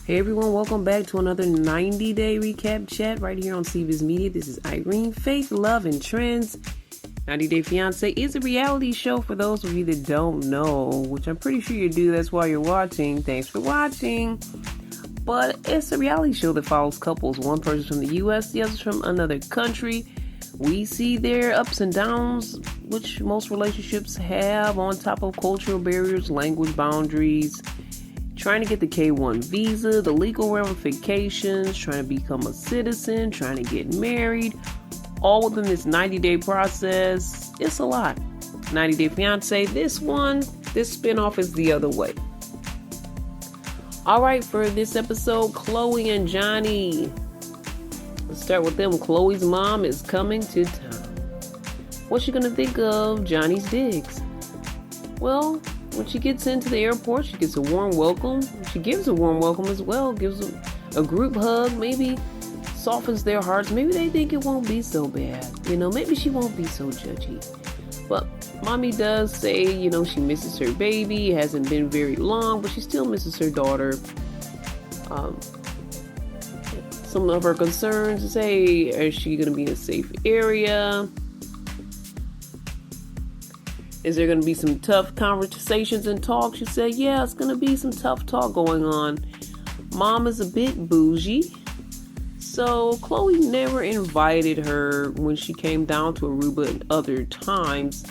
Hey everyone, welcome back to another 90-day recap chat right here on CBiz Media. This is Irene, Faith, Love, and Trends. 90-Day Fiance is a reality show for those of you that don't know, which I'm pretty sure you do. That's why you're watching. Thanks for watching. But it's a reality show that follows couples. One person's from the U.S., the other's from another country. We see their ups and downs, which most relationships have, on top of cultural barriers, language boundaries, trying to get the K-1 visa, the legal ramifications, trying to become a citizen, trying to get married, all within this 90-day process. It's a lot. 90-Day Fiance, this spinoff is the other way. All right, for this episode, Chloe and Johnny. Let's start with them. Chloe's mom is coming to town. What's she gonna think of Johnny's digs? Well, when she gets into the airport, she gets a warm welcome. She gives a warm welcome as well, gives them a group hug, maybe softens their hearts. Maybe they think it won't be so bad. Maybe she won't be so judgy. But mommy does say, she misses her baby. It hasn't been very long, but she still misses her daughter. Some of her concerns is, hey, is she going to be in a safe area? Is there going to be some tough conversations and talk? She said, yeah, it's going to be some tough talk going on. Mom is a bit bougie. So Chloe never invited her when she came down to Aruba and other times.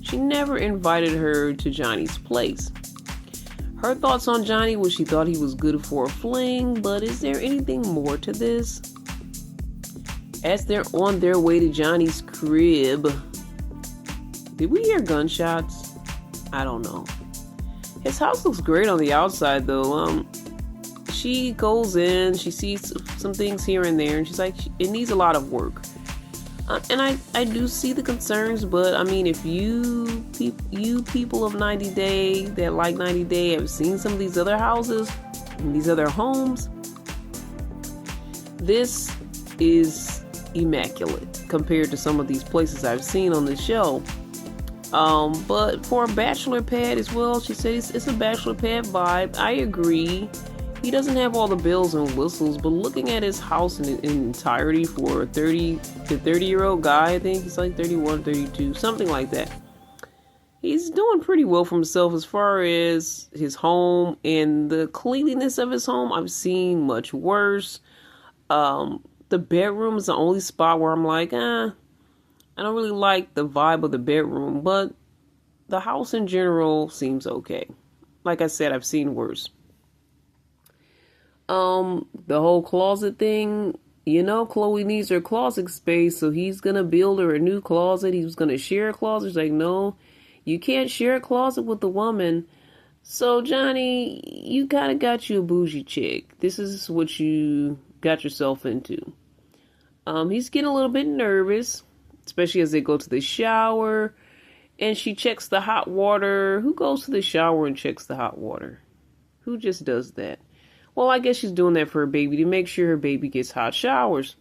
She never invited her to Johnny's place. Her thoughts on Johnny was she thought he was good for a fling, but is there anything more to this? As they're on their way to Johnny's crib, did we hear gunshots? I don't know. His house looks great on the outside, though. She goes in, she sees some things here and there, and she's like, it needs a lot of work. And I do see the concerns, but I mean, if you people of 90 Day that like 90 Day have seen some of these other houses, and these other homes, this is immaculate compared to some of these places I've seen on the show. But for a bachelor pad as well, she says it's a bachelor pad vibe. I agree. He doesn't have all the bells and whistles, but looking at his house in entirety for a 30-year-old guy, I think he's like 31, 32, something like that. He's doing pretty well for himself as far as his home and the cleanliness of his home. I've seen much worse. The bedroom is the only spot where I'm like, I don't really like the vibe of the bedroom, but the house in general seems okay. Like I said, I've seen worse. The whole closet thing, Chloe needs her closet space, so he's gonna build her a new closet. He was gonna share a closet. She's like, no, you can't share a closet with the woman. So Johnny, you kind of got you a bougie chick. This is what you got yourself into. He's getting a little bit nervous, especially as they go to the shower, and she checks the hot water. Who goes to the shower and checks the hot water? Who just does that? Well, I guess she's doing that for her baby, to make sure her baby gets hot showers.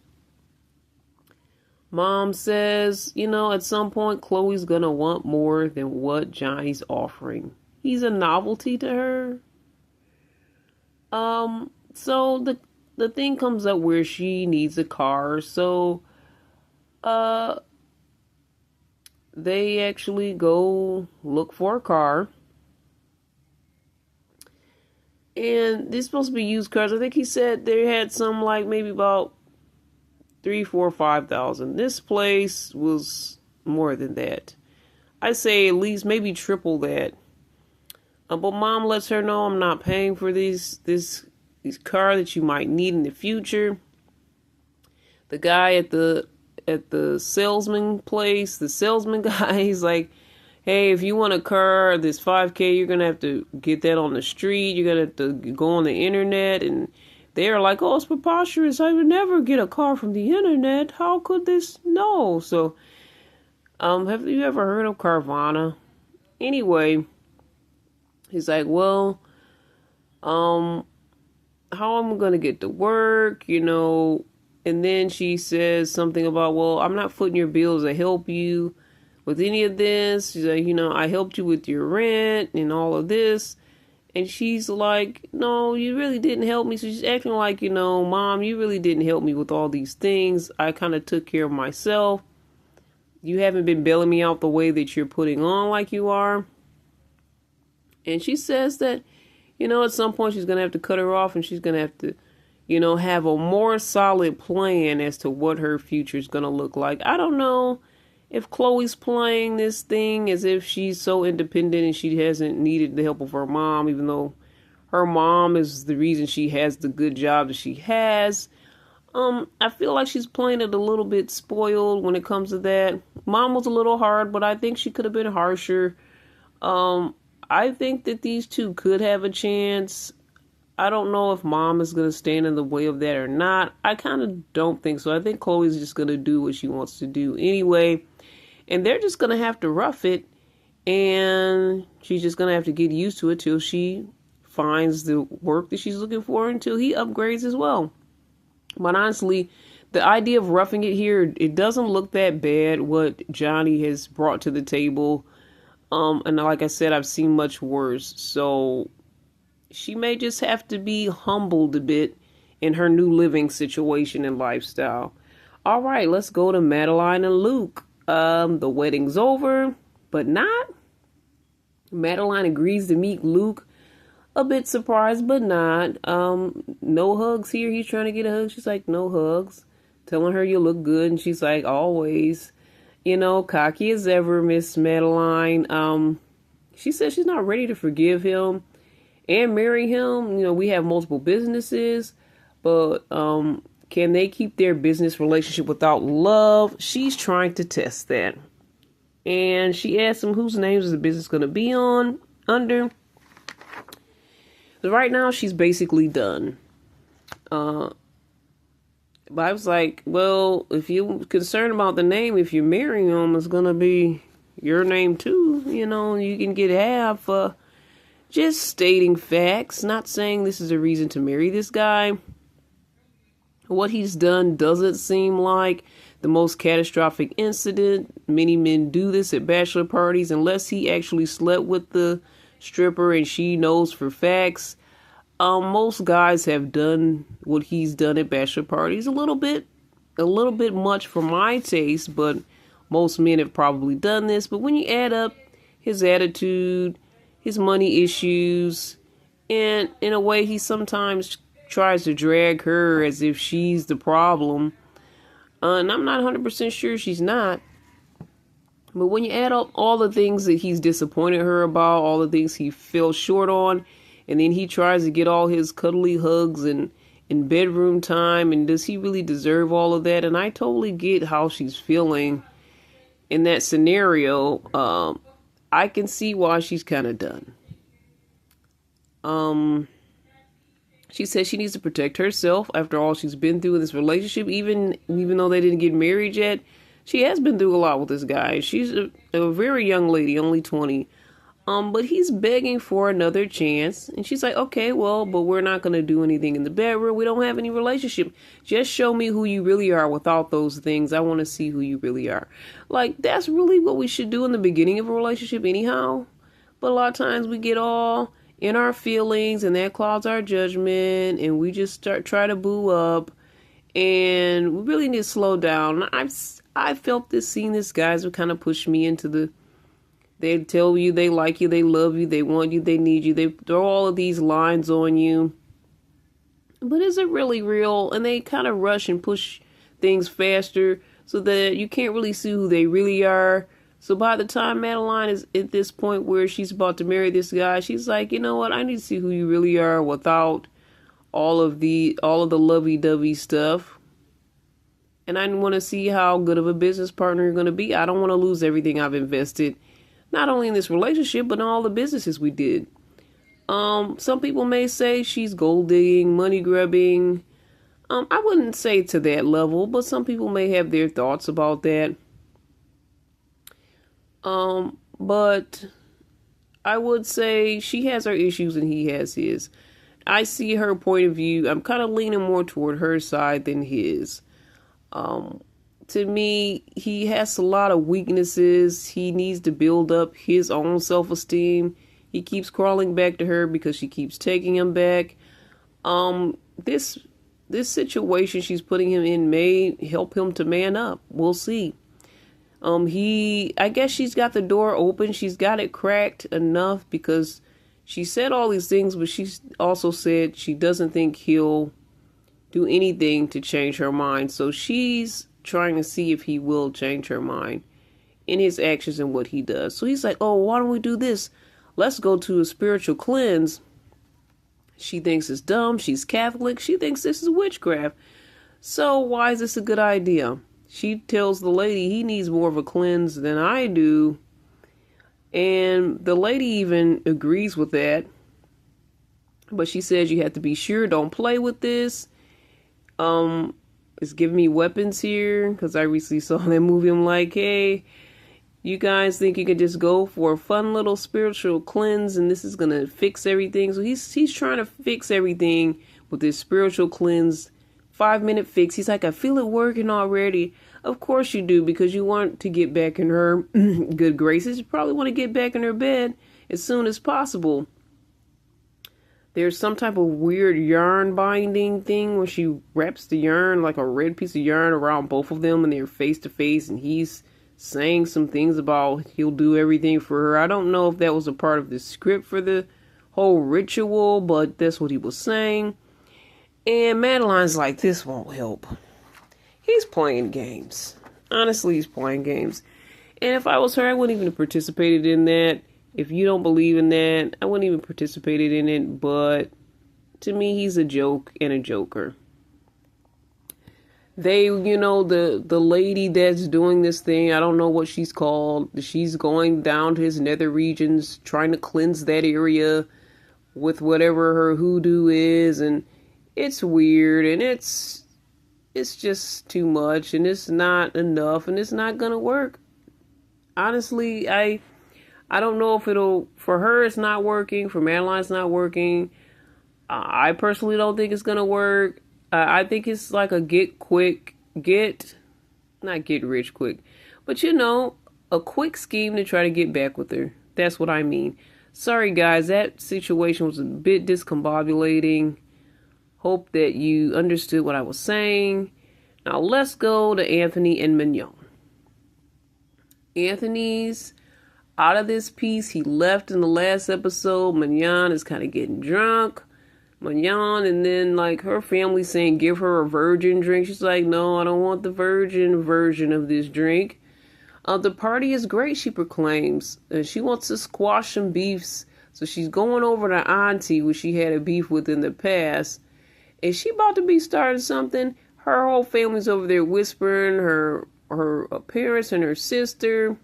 Mom says, at some point, Chloe's gonna want more than what Johnny's offering. He's a novelty to her. So the thing comes up where she needs a car, so they actually go look for a car. And they're supposed to be used cars. I think he said they had some like maybe about 3, 4, 5,000. This place was more than that. I say at least maybe triple that. But mom lets her know, I'm not paying for this car that you might need in the future. The guy at the salesman place, the salesman guy, he's like, hey, if you want a car, this $5,000, you're going to have to get that on the street. You're going to have to go on the internet. And they're like, oh, it's preposterous. I would never get a car from the internet. How could this? No. So, have you ever heard of Carvana? Anyway, he's like, well, how am I going to get to work, And then she says something about, well, I'm not footing your bills to help you with any of this. She's like, I helped you with your rent and all of this. And she's like, no, you really didn't help me. So she's acting like, Mom, you really didn't help me with all these things. I kind of took care of myself. You haven't been bailing me out the way that you're putting on like you are. And she says that, at some point she's going to have to cut her off, and she's going to have to, have a more solid plan as to what her future is going to look like. I don't know if Chloe's playing this thing as if she's so independent and she hasn't needed the help of her mom, even though her mom is the reason she has the good job that she has. I feel like she's playing it a little bit spoiled when it comes to that. Mom was a little hard, but I think she could have been harsher. I think that these two could have a chance. I don't know if Mom is going to stand in the way of that or not. I kind of don't think so. I think Chloe's just going to do what she wants to do anyway. And they're just going to have to rough it. And she's just going to have to get used to it till she finds the work that she's looking for, until he upgrades as well. But honestly, the idea of roughing it here, it doesn't look that bad what Johnny has brought to the table. And like I said, I've seen much worse. So she may just have to be humbled a bit in her new living situation and lifestyle. All right, let's go to Madeline and Luke. The wedding's over, but not. Madeline agrees to meet Luke. A bit surprised, but not. No hugs here. He's trying to get a hug. She's like, no hugs. Telling her you look good. And she's like, always. Cocky as ever, Miss Madeline. She says she's not ready to forgive him and marry him. We have multiple businesses, but can they keep their business relationship without love? She's trying to test that. And she asked him whose names is the business going to be under. Right now, she's basically done. But I was like, well, if you're concerned about the name, if you're marrying him, it's going to be your name too. You can get half. Just stating facts, not saying this is a reason to marry this guy. What he's done doesn't seem like the most catastrophic incident. Many men do this at bachelor parties unless he actually slept with the stripper and she knows for facts. Most guys have done what he's done at bachelor parties. A little bit much for my taste, but most men have probably done this. But when you add up his attitude, his money issues, and in a way he sometimes tries to drag her as if she's the problem. And I'm not 100% sure she's not. But when you add up all the things that he's disappointed her about, all the things he fell short on, and then he tries to get all his cuddly hugs and bedroom time, and does he really deserve all of that? And I totally get how she's feeling in that scenario. I can see why she's kind of done. She says she needs to protect herself after all she's been through in this relationship, even though they didn't get married yet. She has been through a lot with this guy. She's a very young lady, only 20. But he's begging for another chance. And she's like, okay, well, but we're not going to do anything in the bedroom. We don't have any relationship. Just show me who you really are without those things. I want to see who you really are. Like, that's really what we should do in the beginning of a relationship anyhow. But a lot of times we get all in our feelings, and that clouds our judgment, and we just try to boo up. And we really need to slow down. I felt this, seeing this, guys would kind of push me into they tell you they like you, they love you, they want you, they need you. They throw all of these lines on you. But is it really real? And they kind of rush and push things faster so that you can't really see who they really are. So by the time Madeline is at this point where she's about to marry this guy, she's like, you know what? I need to see who you really are without all of the lovey-dovey stuff. And I want to see how good of a business partner you're going to be. I don't want to lose everything I've invested, not only in this relationship, but in all the businesses we did. Some people may say she's gold digging, money grubbing. I wouldn't say to that level, but some people may have their thoughts about that. But I would say she has her issues and he has his. I see her point of view. I'm kind of leaning more toward her side than his. To me, he has a lot of weaknesses. He needs to build up his own self-esteem. He keeps crawling back to her because she keeps taking him back. This situation she's putting him in may help him to man up. We'll see. I guess she's got the door open. She's got it cracked enough because she said all these things, but she also said she doesn't think he'll do anything to change her mind. So she's trying to see if he will change her mind in his actions and what he does. So he's like, oh, why don't we do this? Let's go to a spiritual cleanse. She thinks it's dumb. She's Catholic. She thinks this is witchcraft. So why is this a good idea? She tells the lady he needs more of a cleanse than I do. And the lady even agrees with that. But she says you have to be sure, don't play with this. It's giving me weapons here. Because I recently saw that movie. I'm like, hey, you guys think you can just go for a fun little spiritual cleanse and this is going to fix everything? So he's trying to fix everything with this spiritual cleanse. 5-minute fix. He's like, I feel it working already. Of course you do, because you want to get back in her good graces. You probably want to get back in her bed as soon as possible. There's some type of weird yarn binding thing where she wraps the yarn, like a red piece of yarn, around both of them and they're face to face, and he's saying some things about he'll do everything for her. I don't know if that was a part of the script for the whole ritual, but that's what he was saying. And Madeline's like, this won't help. He's playing games. Honestly, he's playing games. And if I was her, I wouldn't even have participated in that. If you don't believe in that, I wouldn't even participated in it. But to me, he's a joke and a joker. The lady that's doing this thing, I don't know what she's called. She's going down to his nether regions, trying to cleanse that area with whatever her hoodoo is, and it's weird, and it's just too much, and it's not enough, and it's not gonna work. Honestly, I don't know if for her it's not working, for Madeline it's not working. I personally don't think it's gonna work. I think it's like a not get rich quick, but a quick scheme to try to get back with her. That's what I mean. Sorry guys, that situation was a bit discombobulating. Hope that you understood what I was saying. Now let's go to Anthony and Mignon. Anthony's out of this piece. He left in the last episode. Mignon is kind of getting drunk. Mignon, and then her family saying give her a virgin drink. She's like, no, I don't want the virgin version of this drink. The party is great, she proclaims. She wants to squash some beefs. So she's going over to Auntie, who she had a beef with in the past. Is she about to be starting something? Her whole family's over there whispering, her parents and her sister.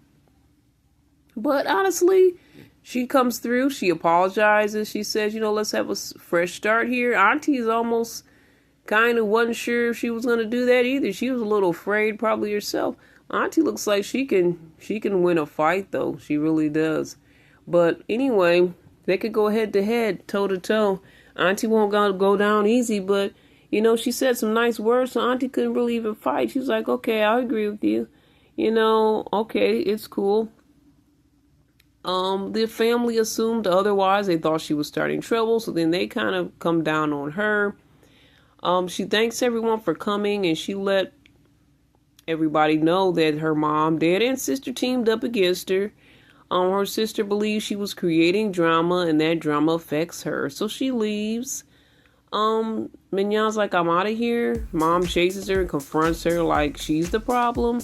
But honestly, she comes through. She apologizes. She says, let's have a fresh start here. Auntie's almost kind of wasn't sure if she was going to do that either. She was a little afraid probably herself. Auntie looks like she can win a fight, though. She really does. But anyway, they could go head to head, toe to toe. Auntie won't go down easy, but, she said some nice words, so Auntie couldn't really even fight. She was like, okay, I agree with you. Okay, it's cool. The family assumed otherwise. They thought she was starting trouble, so then they kind of come down on her. She thanks everyone for coming, and she let everybody know that her mom, dad, and sister teamed up against her. Her sister believes she was creating drama, and that drama affects her. So she leaves. Mignon's like, I'm out of here. Mom chases her and confronts her like she's the problem.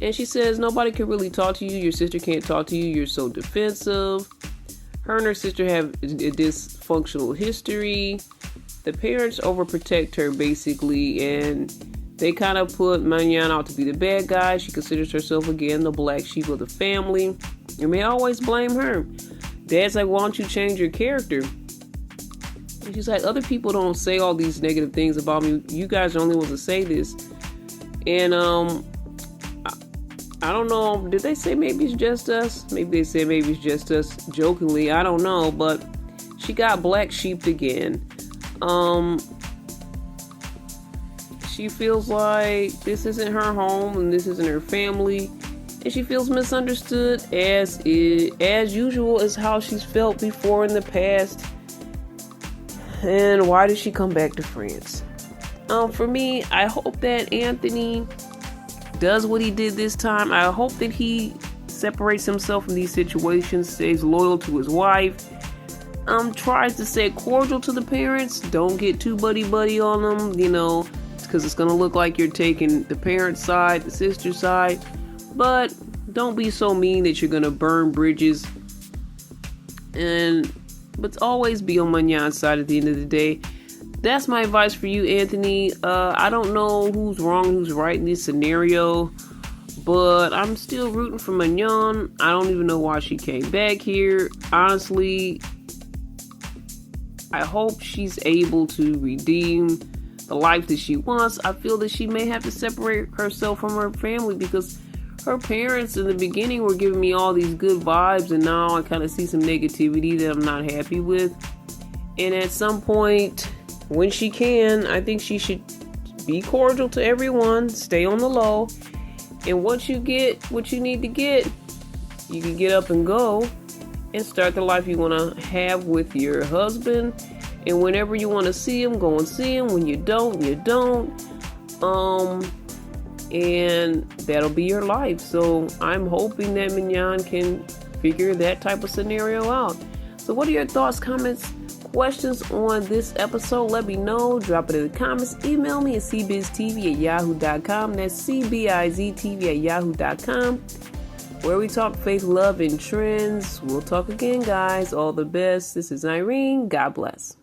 And she says, nobody can really talk to you. Your sister can't talk to you. You're so defensive. Her and her sister have a dysfunctional history. The parents overprotect her, basically, and they kind of put Mignon out to be the bad guy. She considers herself, again, the black sheep of the family, and they always blame her. Dad's like, why don't you change your character? And she's like, other people don't say all these negative things about me. You guys are the only ones to say this. And, I don't know, did they say maybe it's just us? Maybe they said maybe it's just us jokingly. I don't know, but she got black sheeped again. She feels like this isn't her home and this isn't her family. and she feels misunderstood as usual as how she's felt before in the past. And why did she come back to France? For me, I hope that Anthony does what he did this time. I hope that he separates himself from these situations, stays loyal to his wife, tries to stay cordial to the parents. Don't get too buddy on them, because it's gonna look like you're taking the parent side, the sister side. But don't be so mean that you're gonna burn bridges. But always be on Magnan's side at the end of the day. That's my advice for you, Anthony. I don't know who's wrong, who's right in this scenario, but I'm still rooting for Magnan. I don't even know why she came back here. Honestly, I hope she's able to redeem the life that she wants. I feel that she may have to separate herself from her family because her parents in the beginning were giving me all these good vibes, and now I kind of see some negativity that I'm not happy with. And at some point, when she can, I think she should be cordial to everyone, stay on the low, and once you get what you need to get, you can get up and go and start the life you want to have with your husband. And whenever you want to see him, go and see him. When you don't, you don't. And that'll be your life. So I'm hoping that Magnan can figure that type of scenario out. So what are your thoughts, comments, questions on this episode? Let me know. Drop it in the comments. Email me at cbiztv@yahoo.com. That's cbiztv@yahoo.com, where we talk faith, love, and trends. We'll talk again, guys. All the best. This is Irene. God bless.